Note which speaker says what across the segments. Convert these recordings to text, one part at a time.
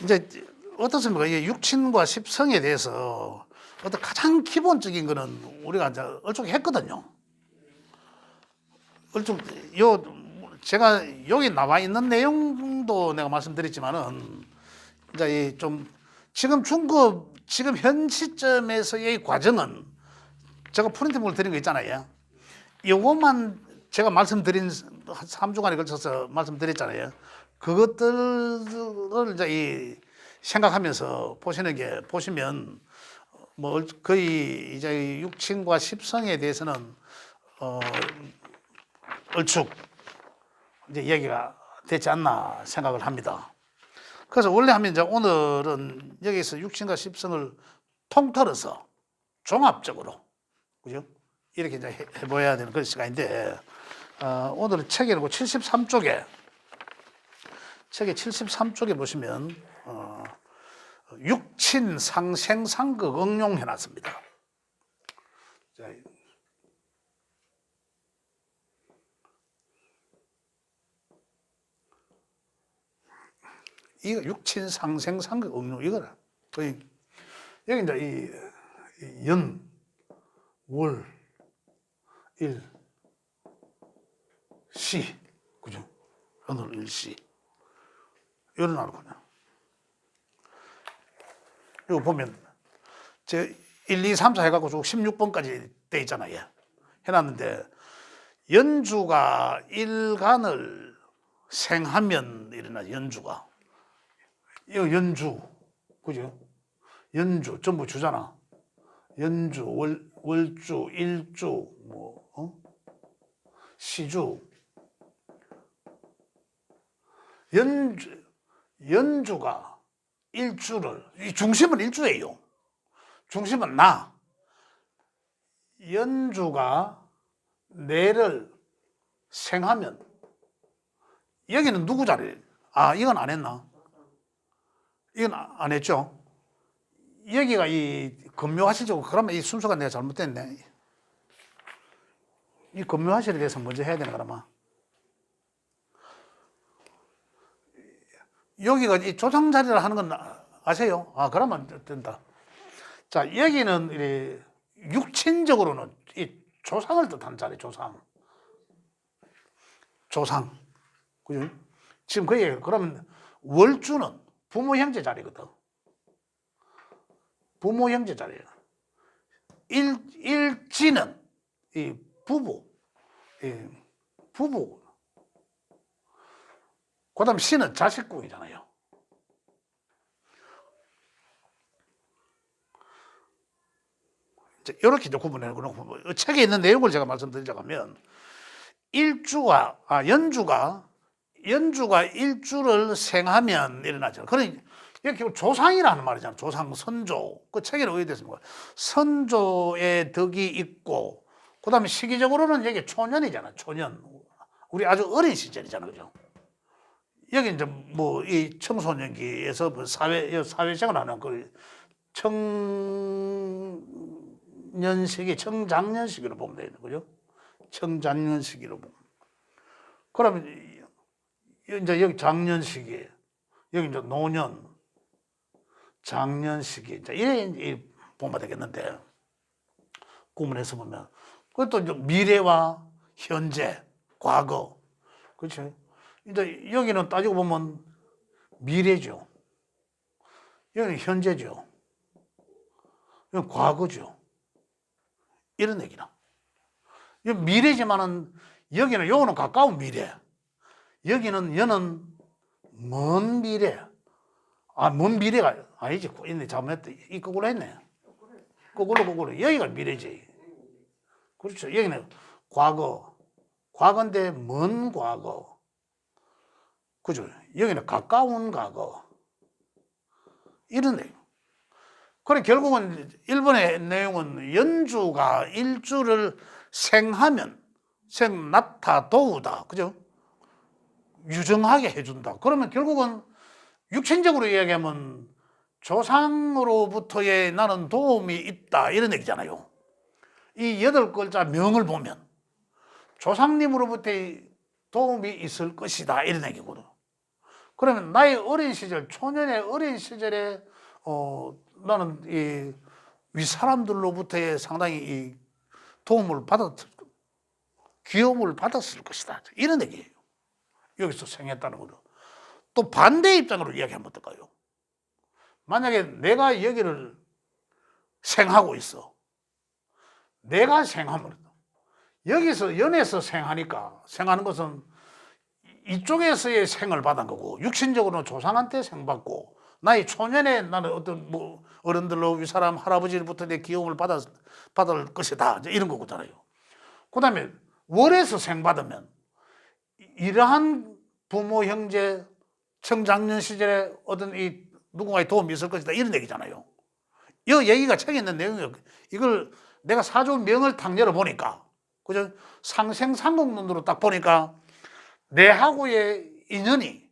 Speaker 1: 이제 어떻습니까? 이 육친과 십성에 대해서 어떤 가장 기본적인 거는 우리가 이제 얼추 했거든요. 얼추 제가 여기 나와 있는 내용도 내가 말씀드렸지만은 이제 좀 지금 지금 현 시점에서의 과정은 제가 프린트물 드린 거 있잖아요. 이것만 제가 말씀드린 3주간에 걸쳐서 말씀드렸잖아요. 그것들을 이제 생각하면서 보시면 뭐 거의 이제 육친과 십성에 대해서는 얼추 이제 얘기가 되지 않나 생각을 합니다. 그래서 원래 하면 이제 오늘은 여기서 육친과 십성을 통틀어서 종합적으로 그죠? 이렇게 이제 해보아야 되는 그런 시간인데 오늘은 책에 73쪽에 책의 73쪽에 보시면 육친 상생 상극 응용 해놨습니다. 자, 이거 육친 상생 상극 응용 이거라. 여기 이제 이 연, 월, 일, 시, 그죠? 오늘 일시 이런 나거든요. 이거 보면 제 1, 2, 3, 4 해갖고 쭉 16번까지 돼 있잖아요. 해놨는데 연주가 일간을 생하면 일어나 연주가 이거 연주 그죠? 연주 전부 주잖아. 연주 월주 일주 시주 연주가 일주를 이 중심은 일주예요. 중심은 나. 연주가 내를 생하면 여기는 누구 자리? 이건 안 했나? 이건 안 했죠. 여기가 이 금묘하실이고 그러면 이 순서가 내가 잘못됐네. 이 금묘하실에 대해서 먼저 해야 되나 그러면. 여기가 이 조상 자리를 하는 건 아세요? 그러면 된다. 자, 여기는 육친적으로는 이 조상을 뜻하는 자리, 조상. 그죠? 지금 그 얘기, 그러면 월주는 부모 형제 자리거든. 부모 형제 자리예요. 일지는 이 부부. 그 다음 시는 자식궁이잖아요. 이렇게 이제 구분해놓고 책에 있는 내용을 제가 말씀드리자고 하면 연주가 일주를 생하면 일어나죠. 그러니 이렇게 조상이라는 말이잖아요. 조상, 선조. 그 책에는 어디 됐습니까? 선조의 덕이 있고, 그 다음에 시기적으로는 여기 초년이잖아. 초년. 우리 아주 어린 시절이잖아. 그죠? 여기 이제 뭐 이 청소년기에서 사회생활 하는 그 청장년 시기로 보면 되겠네. 그죠? 청장년 시기로 보면. 그러면 이제 여기 장년 시기, 여기 이제 노년, 장년 시기, 이제 이래 보면 되겠는데, 구분해서 보면. 그것도 이제 미래와 현재, 과거. 그렇죠? 이제 여기는 따지고 보면 미래죠. 여기는 현재죠. 여기는 과거죠. 이런 얘기나. 미래지만은 요거는 가까운 미래. 여는 먼 미래. 먼 미래가 아니지. 있네. 잘못했다. 이 거꾸로 했네. 거꾸로. 여기가 미래지. 그렇죠. 여기는 과거인데 먼 과거. 그죠? 여기는 가까운 과거. 이런 내용. 그래, 결국은 일본의 내용은 연주가 일주를 생하면, 나타도우다. 그죠? 유정하게 해준다. 그러면 결국은 육신적으로 이야기하면 조상으로부터의 나는 도움이 있다. 이런 얘기잖아요. 이 8글자 명을 보면 조상님으로부터의 도움이 있을 것이다. 이런 얘기거든. 그러면 나의 어린 시절, 초년의 어린 시절에 나는 이 윗사람들로부터의 상당히 이 도움을 귀여움을 받았을 것이다. 이런 얘기예요. 여기서 생했다는 거죠. 또 반대 입장으로 이야기하면 어떨까요? 만약에 내가 여기를 생하고 있어. 내가 생하면 여기서 연에서 생하니까 생하는 것은 이쪽에서의 생을 받은 거고 육신적으로는 조상한테 생받고 나의 초년에 나는 어떤 뭐 어른들로 윗사람 할아버지로부터 내 귀여움을 받을 것이다 이런 거잖아요. 그 다음에 월에서 생받으면 이러한 부모 형제 청장년 시절에 어떤 이 누군가의 도움이 있을 것이다 이런 얘기잖아요. 이 얘기가 책에 있는 내용이에요. 이걸 내가 사주명을 탁 열어보니까 그죠? 상생상공론으로 딱 보니까 내하고의 인연이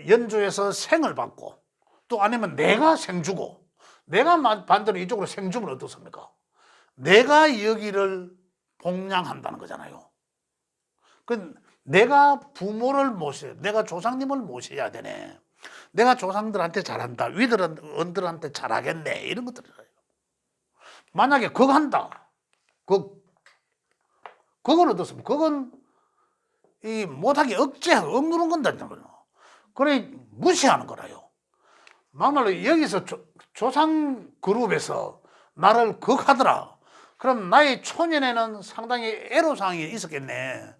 Speaker 1: 연주에서 생을 받고 또 아니면 내가 생주고 내가 반대로 이쪽으로 생주면 어떻습니까? 내가 여기를 봉양한다는 거잖아요. 그 내가 부모를 모셔야 내가 조상님을 모셔야 되네. 내가 조상들한테 잘한다. 위들한테 잘하겠네. 이런 것들이에요. 만약에 그거 한다. 그건 어떻습니까? 그건 이 못하게 억누른 건다. 그래 무시하는 거라요. 막말로 여기서 조상 그룹에서 나를 극하더라. 그럼 나의 초년에는 상당히 애로사항이 있었겠네.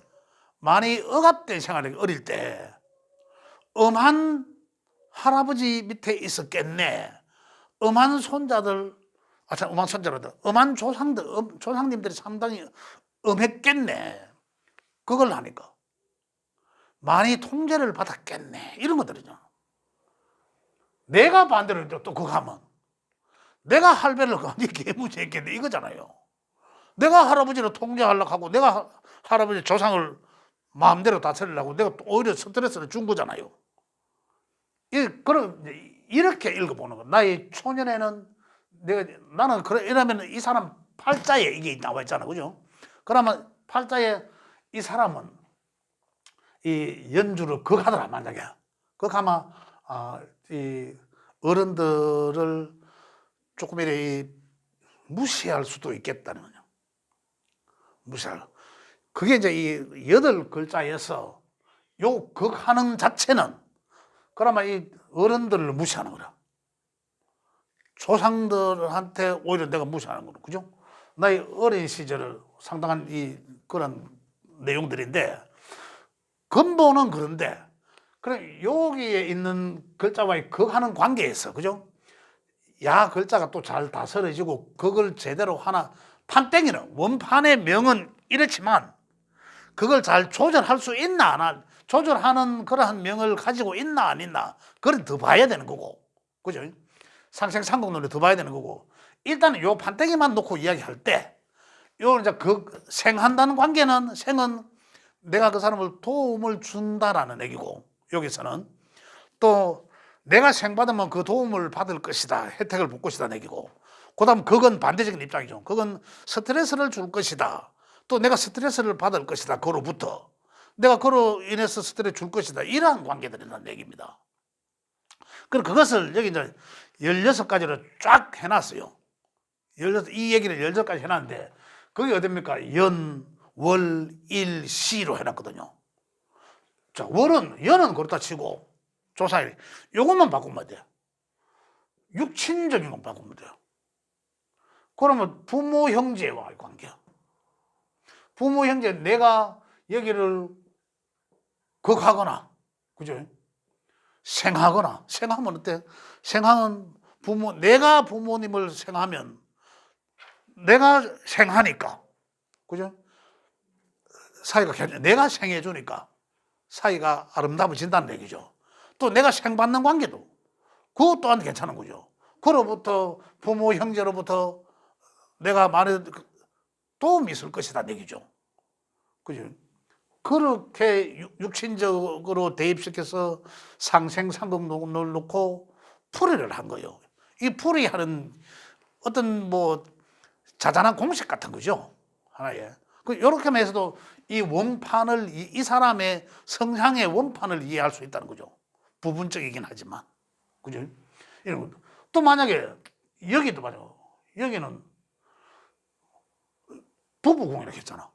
Speaker 1: 많이 억압된 생활이 어릴 때 엄한 할아버지 밑에 있었겠네. 엄한 손자들, 엄한 손자라다. 엄한 조상님들이 상당히 엄했겠네. 그걸 하니까 많이 통제를 받았겠네. 이런 것들이죠. 내가 반대로 또 그거 하면 내가 할배를 완전히 개무시했겠네 이거잖아요. 내가 할아버지를 통제하려고 하고 내가 할아버지 조상을 마음대로 다스리려고 내가 오히려 스트레스를 준 거잖아요. 이렇게 읽어보는 거. 나의 초년에는 나는 이러면 이 사람 팔자에 이게 나와 있잖아, 그죠? 그러면 팔자에 이 사람은 이 연주를 극하더라 만약에. 극하면 이 어른들을 조금 이렇게 무시할 수도 있겠다는 거죠. 무시할. 그게 이제 이 8글자에서 요 극하는 자체는 그러면 이 어른들을 무시하는 거라. 조상들한테 오히려 내가 무시하는 거로, 그죠? 나의 어린 시절을 상당한 그런 내용들인데, 근본은 그런데, 그래, 여기에 있는 글자와의 극하는 관계에서, 그죠? 야 글자가 또 잘 다스려지고, 그걸 제대로 하나, 판땡이는, 원판의 명은 이렇지만, 그걸 잘 조절할 수 있나, 안 조절하는 그러한 명을 가지고 있나, 안 있나, 그걸 더 봐야 되는 거고, 그죠? 상생상공론을 더 봐야 되는 거고, 일단은 요 판때기만 놓고 이야기할 때, 요 이제 생한다는 관계는, 생은 내가 그 사람을 도움을 준다라는 얘기고, 여기서는 또 내가 생받으면 그 도움을 받을 것이다, 혜택을 볼 것이다 얘기고, 그 다음 그건 반대적인 입장이죠. 그건 스트레스를 줄 것이다, 또 내가 스트레스를 받을 것이다, 그로부터 내가 그로 인해서 스트레스 줄 것이다, 이러한 관계들이라는 얘기입니다. 그럼 그것을 여기 이제 16가지로 쫙 해놨어요. 이 얘기를 16가지 해놨는데, 그게 어딥니까? 연, 월, 일, 시로 해놨거든요. 자, 연은 그렇다 치고, 조사일, 요것만 바꾸면 돼요. 육친적인 건 바꾸면 돼요. 그러면 부모, 형제와의 관계야. 부모, 형제, 내가 여기를 극하거나, 그죠? 생하면 어때? 생하면 내가 부모님을 생하면 내가 생하니까, 그죠? 사이가 내가 생해주니까 사이가 아름다워진다는 얘기죠. 또 내가 생받는 관계도 그것 또한 괜찮은 거죠. 그로부터 부모 형제로부터 내가 많은 도움이 있을 것이다 얘기죠. 그죠? 그렇게 육신적으로 대입시켜서 상생상공론을 놓고 풀이를 한 거예요. 이 풀이하는 어떤 뭐 자잘한 공식 같은 거죠. 하나의. 이렇게만 해서도 이 원판을, 이 사람의 성향의 원판을 이해할 수 있다는 거죠. 부분적이긴 하지만. 그죠? 이런 것도. 또 만약에, 여기도 말이야. 여기는 부부공이라고 했잖아.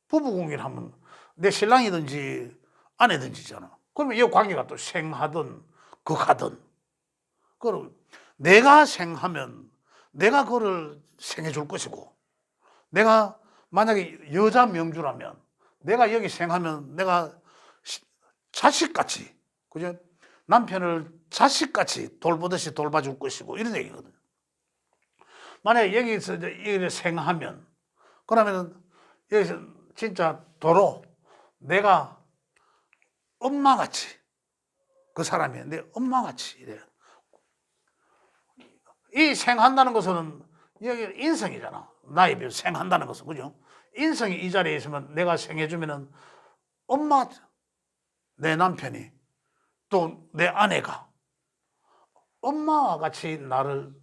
Speaker 1: 부부공이라 하면 내 신랑이든지 아내든지잖아. 그러면 이 관계가 또 생하든 극하든. 그럼 내가 생하면 내가 그거를 생해 줄 것이고, 내가 만약에 여자 명주라면 내가 여기 생하면 내가 자식같이, 그죠? 남편을 자식같이 돌보듯이 돌봐줄 것이고, 이런 얘기거든요. 만약에 여기서 이제 생하면, 그러면 여기서 진짜 도로 내가 엄마같이, 그 사람이 내 엄마같이 이래. 이 생한다는 것은 여기 인성이잖아. 나에 비해서 생한다는 것은, 그죠? 인성이 이 자리에 있으면 내가 생해주면은 엄마, 내 남편이 또 내 아내가 엄마와 같이 나를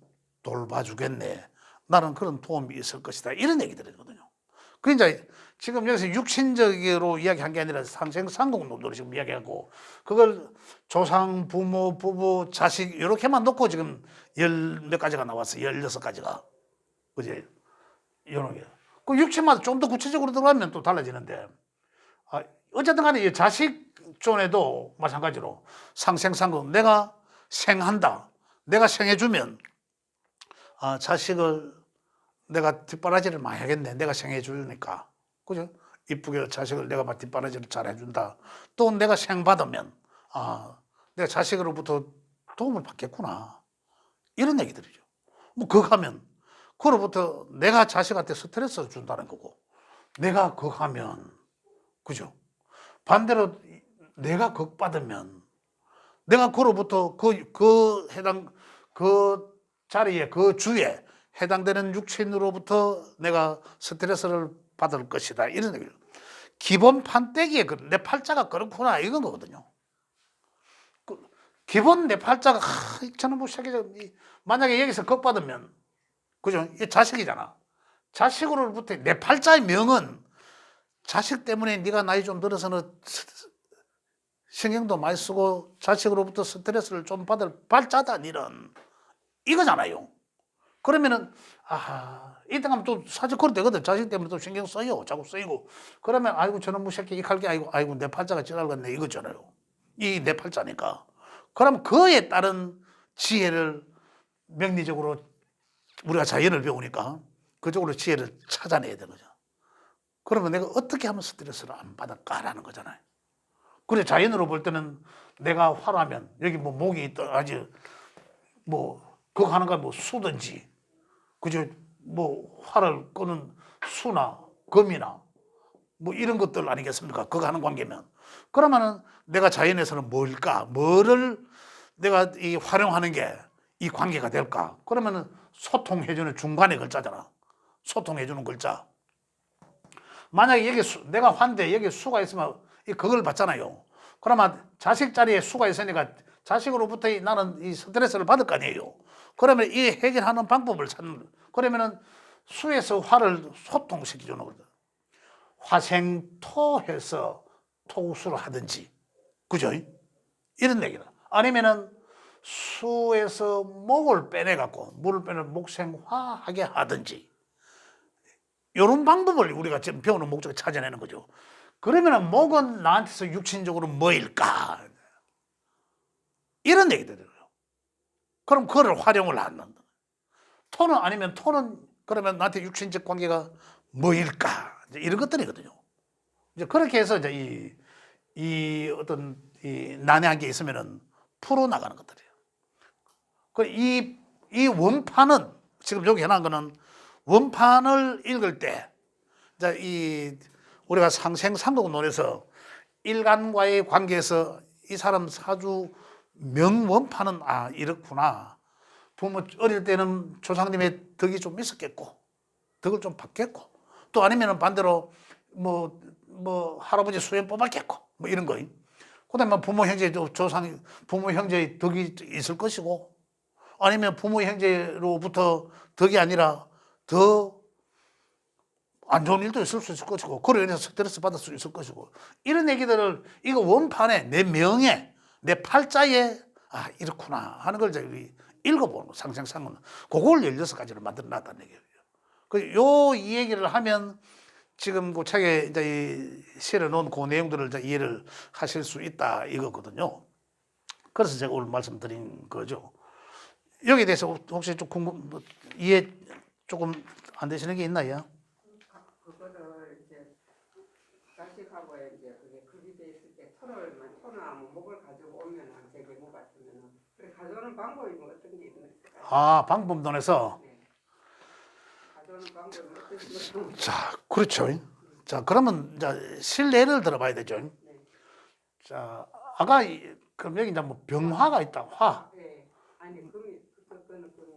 Speaker 1: 돌봐주겠네. 나는 그런 도움이 있을 것이다. 이런 얘기들이거든요. 그러니까 지금 여기서 육신적으로 이야기한 게 아니라 상생상공론으로 지금 이야기하고, 그걸 조상, 부모, 부부, 자식 이렇게만 놓고 지금 열 몇 가지가 나왔어요. 16가지가. 그지? 이런 게. 그 육체마다 좀 더 구체적으로 들어가면 또 달라지는데, 어쨌든 간에 이 자식 존에도 마찬가지로 상생상공, 내가 생한다. 내가 생해주면, 자식을 내가 뒷바라지를 많이 하겠네. 내가 생해주니까. 그죠? 이쁘게 자식을 내가 막 뒷바라지를 잘 해준다. 또 내가 생받으면, 내가 자식으로부터 도움을 받겠구나. 이런 얘기들이죠. 뭐, 그거 하면, 그로부터 내가 자식한테 스트레스를 준다는 거고, 내가 그거 하면, 그죠? 반대로 내가 그거 받으면, 내가 그로부터 그 자리에, 그 주에 해당되는 육신으로부터 내가 스트레스를 받을 것이다. 이런 얘기예요. 기본 판때기에 내 팔자가 그렇구나. 이건 거거든요. 기본 내 팔자가, 저는 뭐 만약에 여기서 겁 받으면, 그죠? 이 자식이잖아. 자식으로부터 내 팔자의 명은 자식 때문에 네가 나이 좀 들어서는 신경도 많이 쓰고 자식으로부터 스트레스를 좀 받을 팔자다, 이런 이거잖아요. 그러면은 이때 가면 또 사실 그럴 때거든. 자식 때문에 또 신경 써요. 자꾸 쓰이고. 그러면 아이고 저놈 무새끼 이 칼게, 아이고 내 팔자가 지랄갔네, 이거잖아요. 이 내 팔자니까. 그럼 그에 따른 지혜를 명리적으로 우리가 자연을 배우니까 그쪽으로 지혜를 찾아내야 되는 거죠. 그러면 내가 어떻게 하면 스트레스를 안 받을까라는 거잖아요. 그래, 자연으로 볼 때는 내가 화나면 여기 뭐 목이 있다, 아주 뭐 그거 하는 거 뭐 수든지, 그죠? 뭐 화를 끄는 수나 금이나 뭐 이런 것들 아니겠습니까? 그거 하는 관계면. 그러면은 내가 자연에서는 뭘까? 뭐를 내가 활용하는 게 이 관계가 될까? 그러면은 소통해주는 중간에 글자잖아. 소통해주는 글자. 만약에 여기 내가 환대 여기 수가 있으면 그걸 받잖아요. 그러면 자식 자리에 수가 있으니까 자식으로부터 나는 이 스트레스를 받을 거 아니에요. 그러면 이 해결하는 방법을 찾는, 그러면은 수에서 화를 소통시켜주는 거거든. 화생토해서 토수를 하든지, 그죠? 이런 얘기다. 아니면은 수에서 목을 빼내갖고 물을 빼내 목생화하게 하든지, 이런 방법을 우리가 지금 배우는 목적을 찾아내는 거죠. 그러면은 목은 나한테서 육신적으로 뭐일까? 이런 얘기들이에요. 그럼 그거를 활용을 한다. 토는 아니면 토는 그러면 나한테 육신적 관계가 뭐일까? 이런 것들이거든요. 이제 그렇게 해서 이제 이 어떤 난해한 게 있으면은 풀어나가는 것들이에요. 이 원판은 지금 여기 해놓은 거는 원판을 읽을 때, 우리가 상생상독론에서 일간과의 관계에서 이 사람 사주 명원판은 이렇구나. 부모 어릴 때는 조상님의 덕이 좀 있었겠고, 덕을 좀 받겠고, 또 아니면 반대로 뭐 할아버지 수행 뽑았겠고, 뭐 이런 거. 그다음에 부모 형제 조상 부모 형제의 덕이 있을 것이고, 아니면 부모 형제로부터 덕이 아니라 더 안 좋은 일도 있을 수 있을 것이고 그로 인해서 스트레스 받을 수 있을 것이고 이런 얘기들을 이거 원판에 내 명예, 내 팔자에 아 이렇구나 하는 걸 저희 읽어보는 거 상생상은 그걸 16가지를 만들어 놨다는 얘기예요. 이 얘기를 하면 지금 그 책에 이제 실어놓은 그 내용들을 이제 이해를 하실 수 있다 이거거든요. 그래서 제가 오늘 말씀드린 거죠. 여기에 대해서 혹시 좀 이해 조금 안 되시는 게 있나요?
Speaker 2: 그거를 이제 자식하고 이제 그게 급이돼 있을 때 토너하면 목을 가지고 오면은 제 경우 같으면은 그래 가져오는 방법이 뭐 어떤 게 있을까요?
Speaker 1: 아 방법론에서
Speaker 2: 네. 가져오는 방법이 어떤 식으로?
Speaker 1: 자 그렇죠. 자 그러면 이제 실례를 들어봐야 되죠.
Speaker 2: 네.
Speaker 1: 자 아까 그럼 여기 이제 뭐 병화가 있다 화
Speaker 2: 네. 아니 그거는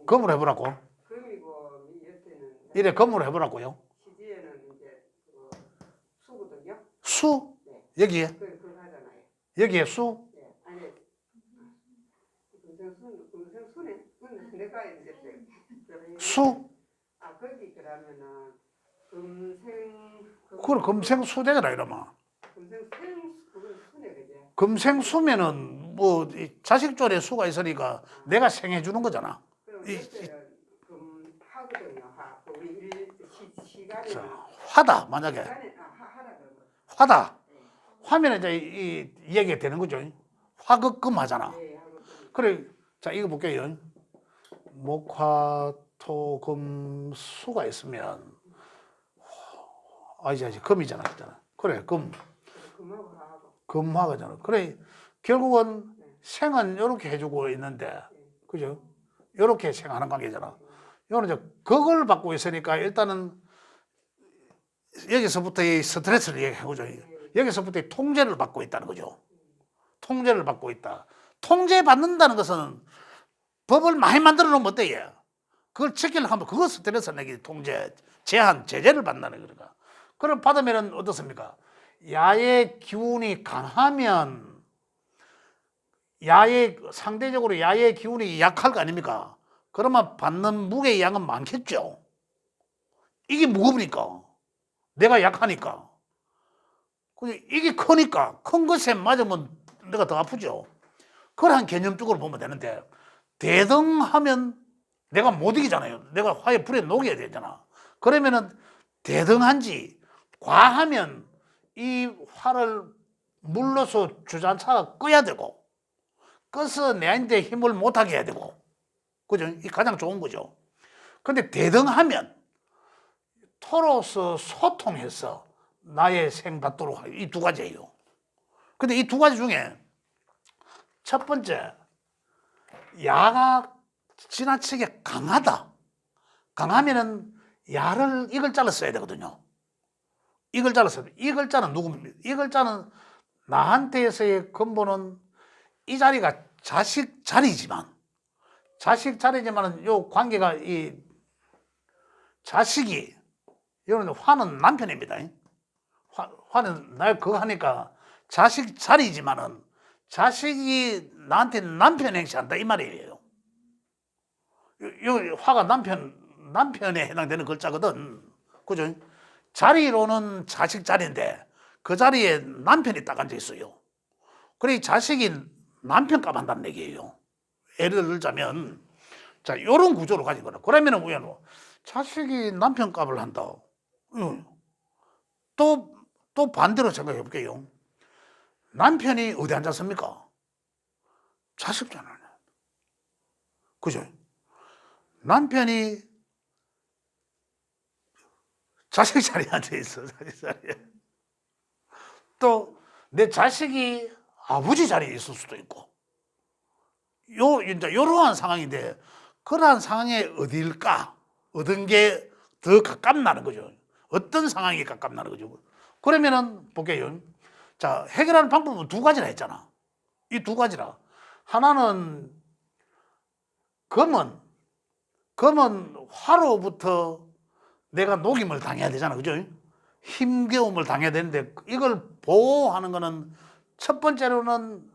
Speaker 1: 검으로 해보라고.
Speaker 2: 금이고 이때는
Speaker 1: 이래 검으로 해보라고요.
Speaker 2: 시지에는 이제 그 수거든요.
Speaker 1: 수
Speaker 2: 네.
Speaker 1: 여기에
Speaker 2: 그걸 하잖아요.
Speaker 1: 여기에 수
Speaker 2: 네. 아니 금생수네. 내가 이제
Speaker 1: 수
Speaker 2: 아 거기 그러면은
Speaker 1: 그걸 금생수되잖아 이러면.
Speaker 2: 그건 수네 그지?
Speaker 1: 금생수면은 뭐 자식존에 수가 있으니까 내가 생해주는 거잖아.
Speaker 2: 그럼
Speaker 1: 이-
Speaker 2: 옆에는 금하거든요. 하. 우리 시간이
Speaker 1: 자, 화다 만약에
Speaker 2: 시간에 하라 그런 거.
Speaker 1: 화다
Speaker 2: 네.
Speaker 1: 화면 이제 이 얘기가 되는 거죠. 화극금 하잖아.
Speaker 2: 네, 하고 좀
Speaker 1: 그래 자 이거 볼게요. 목화토금 수가 있으면 아니지 금이잖아 그잖아. 그래
Speaker 2: 금하고 하고.
Speaker 1: 금화가잖아. 그래 결국은
Speaker 2: 네.
Speaker 1: 생은 이렇게 해주고 있는데
Speaker 2: 네.
Speaker 1: 그죠? 이렇게 생하는 관계잖아. 이거는 이제 극을 받고 있으니까 일단은 여기서부터 이 스트레스를 얘기해보죠. 여기서부터 이 통제를 받고 있다는 거죠. 통제를 받고 있다. 통제받는다는 것은 법을 많이 만들어 놓으면 어때? 얘? 그걸 지키려고 하면 그거 스트레스 내기 통제, 제한, 제재를 받는다는 거니까. 그걸 받으면 어떻습니까? 야의 기운이 강하면 상대적으로 야의 기운이 약할 거 아닙니까? 그러면 받는 무게의 양은 많겠죠. 이게 무거우니까. 내가 약하니까. 이게 크니까. 큰 것에 맞으면 내가 더 아프죠. 그걸 한 개념적으로 보면 되는데, 대등하면 내가 못 이기잖아요. 내가 화에 불에 녹여야 되잖아. 그러면은 대등한지, 과하면 이 화를 물러서 주전차가 꺼야 되고, 꺼서 내한테 힘을 못하게 해야 되고, 그죠? 이 가장 좋은 거죠. 근데 대등하면 토로서 소통해서 나의 생받도록 하는 이 두 가지예요. 근데 이 두 가지 중에 첫 번째, 야가 지나치게 강하다. 강하면은 야를 이 글자를 써야 되거든요. 이 글자를 써야 돼. 이 글자는 누굽니까? 이 글자는 나한테서의 근본은 이 자리가 자식 자리지만 요 관계가 이 자식이 이거는 화는 남편입니다. 화는 날 그거 하니까 자식 자리지만은 자식이 나한테 남편 행세한다 이 말이에요. 요 화가 남편에 해당되는 글자거든. 그죠? 자리로는 자식 자리인데 그 자리에 남편이 딱 앉아 있어요. 그래 자식이 남편 값 한다는 얘기예요. 예를 들자면 자 요런 구조로 가진 거라. 그러면은 우연히 자식이 남편 값을 한다. 또 반대로 생각해 볼게요. 남편이 어디 앉았습니까? 자식잖아요. 그죠? 남편이 자식 자리에 앉아 있어. 자식 자리에. 또 내 자식이 아버지 자리에 있을 수도 있고. 이제 요러한 상황인데 그러한 상황에 어딜까? 어떤 게 더 가깝나는 거죠. 어떤 상황이 가깝나는 거죠. 그러면은 볼게요. 자, 해결하는 방법은 두 가지나 했잖아. 이 두 가지라. 하나는 검은 화로부터 내가 녹임을 당해야 되잖아. 그죠? 힘겨움을 당해야 되는데 이걸 보호하는 거는 첫 번째로는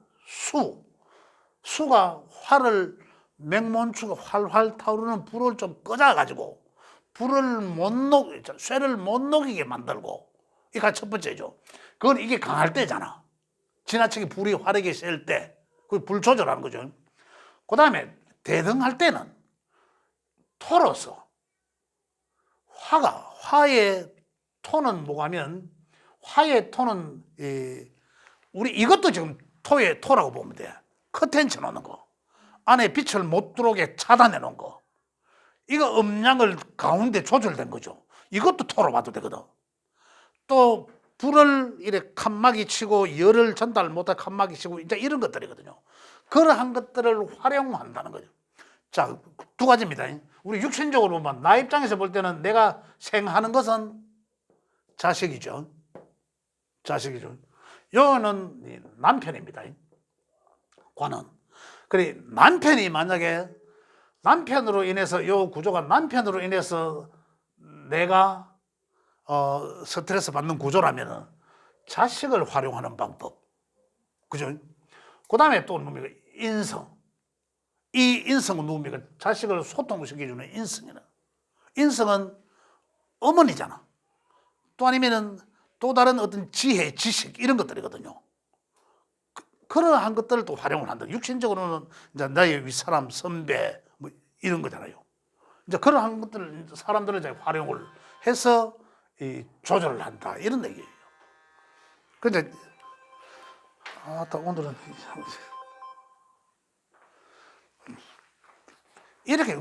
Speaker 1: 수가 화를 맹몬추가 활활 타오르는 불을 좀 꺼져 가지고 쇠를 못 녹이게 만들고, 이게 첫 번째죠. 그건 이게 강할 때잖아. 지나치게 불이 화력이 셀 때, 그 불 조절하는 거죠. 그 다음에 대등할 때는 토로서 화의 토는 뭐냐면, 화의 토는 우리 이것도 지금 토의 토라고 보면 돼. 커튼 쳐놓는 거, 안에 빛을 못 들어오게 차단해 놓은 거, 이거 음량을 가운데 조절된 거죠. 이것도 토로 봐도 되거든. 또 불을 이렇게 칸막이 치고 열을 전달 못하게 칸막이 치고 이제 이런 것들이거든요. 그러한 것들을 활용한다는 거죠. 자, 두 가지입니다. 우리 육신적으로 보면 나 입장에서 볼 때는 내가 생하는 것은 자식이죠. 자식이죠. 요거는 남편입니다. 관은. 그래, 남편이 만약에 남편으로 인해서 요 구조가 남편으로 인해서 내가 스트레스 받는 구조라면 자식을 활용하는 방법. 그죠? 그 다음에 또 뭡니까? 인성. 이 인성은 누굽니까? 자식을 소통시켜주는 인성이는. 인성은 어머니잖아. 또 아니면은 또 다른 어떤 지혜, 지식 이런 것들이거든요. 그러한 것들을 또 활용을 한다. 육신적으로는 이제 나의 윗사람, 선배 뭐 이런 거잖아요. 이제 그러한 것들을 사람들을 이제 활용을 해서 조절을 한다 이런 얘기예요. 근데 오늘은 이렇게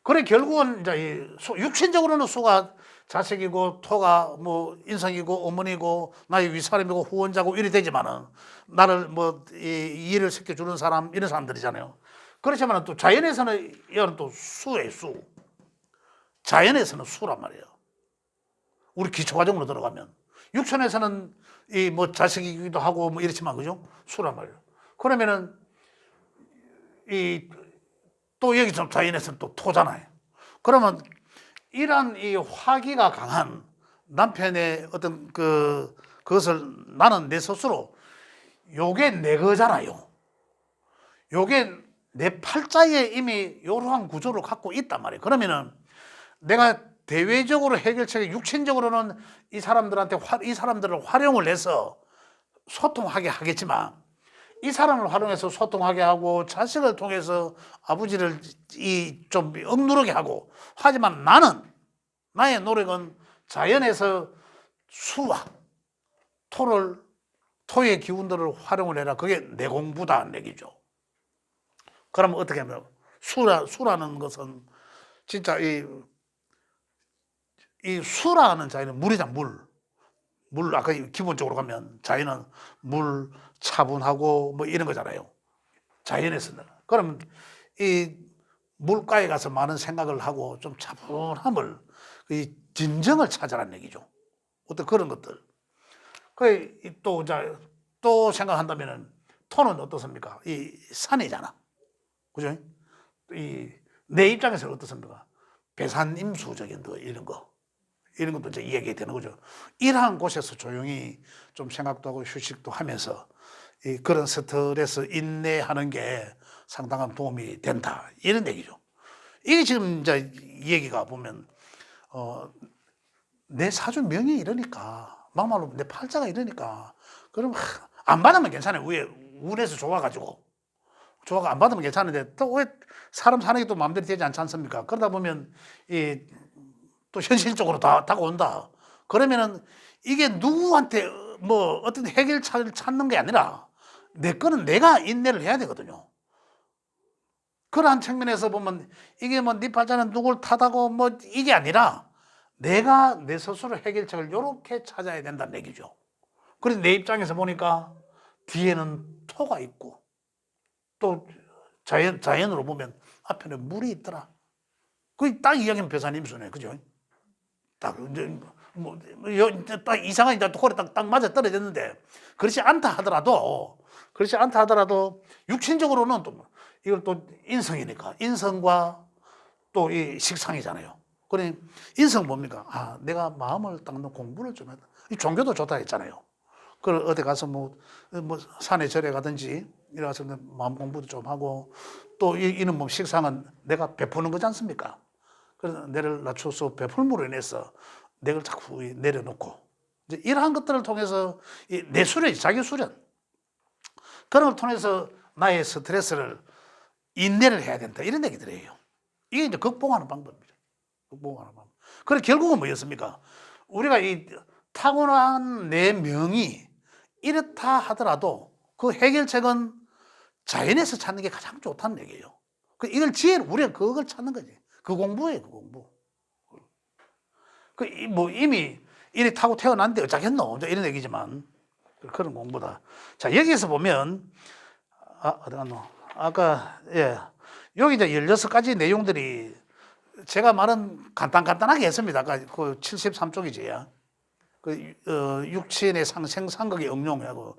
Speaker 1: 그래 결국은 이제 육신적으로는 수가 자식이고 토가 뭐 인성이고 어머니고 나의 윗사람이고 후원자고 이래 되지만은 나를 뭐 이해를 시켜주는 사람 이런 사람들이잖아요. 그렇지만 또 자연에서는 이거는 또 수예요, 수. 자연에서는 수란 말이에요. 우리 기초과정으로 들어가면 육천에서는 이 뭐 자식이기도 하고 뭐 이렇지만 그죠? 수란 말이에요. 그러면은 이 또 여기서 자연에서는 또 토잖아요. 그러면 이런 이 화기가 강한 남편의 어떤 그것을 나는 내 스스로 요게 내 거잖아요. 요게 내 팔자에 이미 이러한 구조를 갖고 있단 말이에요. 그러면은 내가 대외적으로 해결책이 육신적으로는 이 사람들을 활용을 해서 소통하게 하겠지만 이 사람을 활용해서 소통하게 하고 자식을 통해서 아버지를 좀 억누르게 하고 하지만 나의 노력은 자연에서 수와 토의 기운들을 활용을 해라. 그게 내 공부다는 얘기죠. 그러면 어떻게 하면 수라는 것은 진짜 이 수라는 자연은 물이잖아. 물 아까 기본적으로 가면 자연은 물 차분하고 뭐 이런 거잖아요. 자연에서는. 그러면 이 물가에 가서 많은 생각을 하고 좀 차분함을 이 진정을 찾아라는 얘기죠. 어떤 그런 것들. 또 생각한다면은 토는 어떻습니까? 이 산이잖아. 그죠? 내 입장에서는 어떻습니까? 배산임수적인 이런 거. 이런 것도 이제 이야기 되는 거죠. 이러한 곳에서 조용히 좀 생각도 하고 휴식도 하면서 그런 스트레스 인내하는 게 상당한 도움이 된다. 이런 얘기죠. 이게 지금 이제 얘기가 보면, 내 사주명이 이러니까, 막말로 내 팔자가 이러니까, 그럼 안 받으면 괜찮아요. 왜? 운에서 좋아가지고. 좋아가 안 받으면 괜찮은데, 또 왜 사람 사는 게 또 마음대로 되지 않지 않습니까? 그러다 보면, 또 현실적으로 다가온다. 그러면은 이게 누구한테 뭐 어떤 해결책을 찾는 게 아니라 내 거는 내가 인내를 해야 되거든요. 그러한 측면에서 보면 이게 뭐 네 팔자는 누굴 탓하고 뭐 이게 아니라 내가 내 스스로 해결책을 이렇게 찾아야 된다는 얘기죠. 그래서 내 입장에서 보니까 뒤에는 토가 있고 또 자연으로 보면 앞에는 물이 있더라. 그게 딱 이야기는 벼산임수네. 그죠? 딱 이제 딱 이상한 이제 홀에 딱 맞아 떨어졌는데 그렇지 않다 하더라도 육신적으로는 또 이걸 또 인성이니까 인성과 또 이 식상이잖아요. 그러니 인성 뭡니까? 아, 내가 마음을 닦는 공부를 좀 했다. 이 종교도 좋다 했잖아요. 그 어디 가서 뭐 산에 절에 가든지 이래 가서 마음 공부도 좀 하고 또 이는 뭐 식상은 내가 베푸는 거지 않습니까? 그래서 내를 낮춰서 베풀므로 인해서 내를 자꾸 내려놓고 이제 이러한 것들을 통해서 내 수련, 자기 수련 그런 걸 통해서 나의 스트레스를 인내를 해야 된다 이런 얘기들이에요. 이게 이제 극복하는 방법입니다. 극복하는 방법. 그래 결국은 뭐였습니까? 우리가 이 타고난 내 명이 이렇다 하더라도 그 해결책은 자연에서 찾는 게 가장 좋다는 얘기예요. 이걸 지혜를 우리가 그걸 찾는 거지. 그 공부예요, 그 공부. 뭐 이미 이래 타고 태어났는데 어쩌겠노? 이런 얘기지만 그런 공부다. 자 여기서 보면 어디 갔노? 아까 예 여기 이제 16가지 내용들이 제가 말은 간단하게 했습니다. 아까 그 73쪽이지. 육친의 상생상극의 응용하고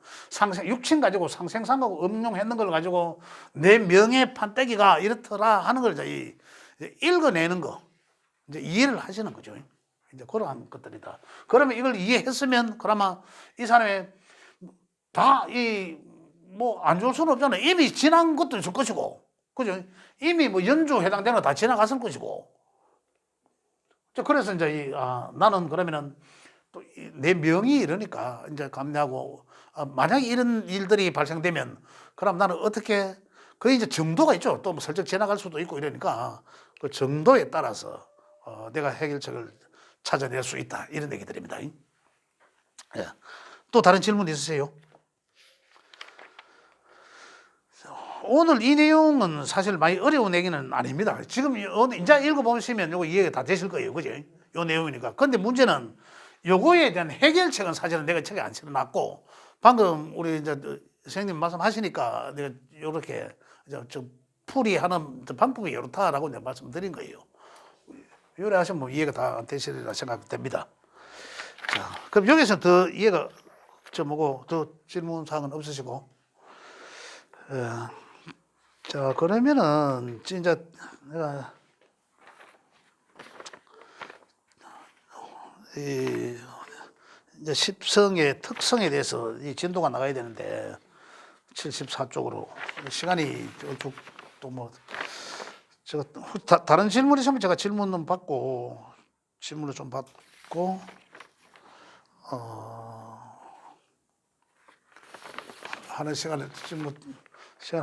Speaker 1: 육친 가지고 상생상극 응용했는 걸 가지고 내 명예 판때기가 이렇더라 하는 걸 이제 읽어내는 거 이제 이해를 하시는 거죠. 이제 그러한 것들이다. 그러면 이걸 이해했으면 그러면 이 사람의 다 이 뭐 안 좋을 수는 없잖아요. 이미 지난 것도 있을 것이고, 그죠? 이미 뭐 연주 해당되는 거 다 지나갔을 것이고. 그래서 이제 나는 그러면은 또 내 명이 이러니까 이제 감내하고 만약에 이런 일들이 발생되면 그럼 나는 어떻게 그 이제 정도가 있죠. 또 뭐 슬쩍 지나갈 수도 있고 이러니까 그 정도에 따라서 내가 해결책을 찾아낼 수 있다 이런 얘기들입니다. 예. 또 다른 질문 있으세요? 오늘 이 내용은 사실 많이 어려운 얘기는 아닙니다. 지금 이제 읽어보시면 요거 이해가 다 되실 거예요. 그죠? 요 내용이니까. 근데 문제는 요거에 대한 해결책은 사실은 내가 책에 안 실어놨고, 방금 우리 이제 선생님 말씀하시니까 내가 요렇게 좀 풀이하는 방법이 이렇다라고 내가 말씀드린 거예요. 요래 하시면 뭐 이해가 다 되시리라 생각됩니다. 자, 그럼 여기서 더 이해가 뭐고 더 질문 사항은 없으시고, 자, 그러면은, 진짜, 내가, 이제 십성의 특성에 대해서 이 진도가 나가야 되는데, 74쪽으로. 시간이 또 뭐, 제가, 다른 질문 있으면 제가 질문은 받고, 질문을 좀 받고, 하는 시간을, 지금 뭐, 시간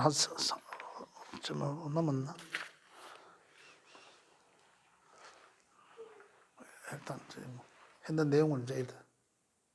Speaker 1: 좀 넘었나? 일단 했는 내용을 이제 일단